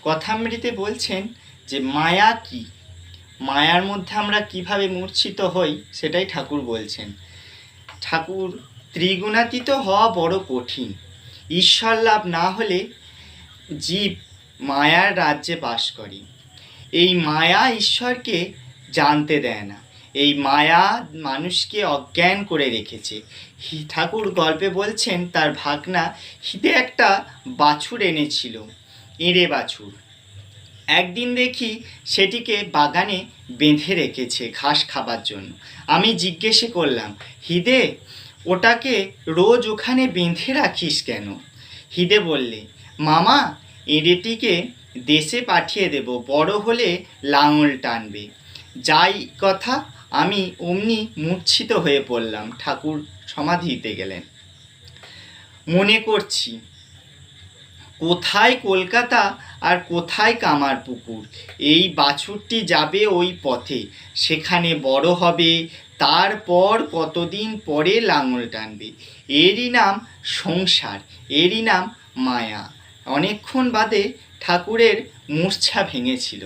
কথামৃতে বলছেন যে মায়া কি, মায়ার মধ্যে আমরা কিভাবে মূর্ছিত হই সেটাই ঠাকুর বলছেন। ঠাকুর ত্রিগুণাতীত হওয়া বড় কঠিন। ঈশ্বর লাভ না হলে জীব মায়ার রাজ্যে বাস করে। এই মায়া ঈশ্বরকে জানতে দেয় না, এই মায়া মানুষকে অজ্ঞান করে রেখেছে। ঠাকুর গল্পে বলছেন তার ভাগনা হিতে একটা বাছুর এনেছিল, এঁড়ে বাছুর। একদিন দেখি সেটিকে বাগানে বেঁধে রেখেছে ঘাস খাবার জন্য। আমি জিজ্ঞেস করলাম, হিদে ওটাকে রোজ ওখানে বেঁধে রাখিস কেন? হিদে বললে, মামা এঁড়েটিকে দেশে পাঠিয়ে দেব, বড় হলে লাঙল টানবে। যাই কথা, আমি অমনি মূর্ছিত হয়ে পড়লাম। ঠাকুর সমাধি দিতে গেলেন। মনে করছি কোথায় কলকাতা আর কোথায় কামারপুকুর। এই বাছুরটি যাবে ওই পথে, সেখানে বড় হবে, তারপর কতদিন পরে লাঙল টানবে। এরই নাম সংসার, এরই নাম মায়া। অনেকক্ষণ বাদে ঠাকুরের মূর্ছা ভেঙেছিল।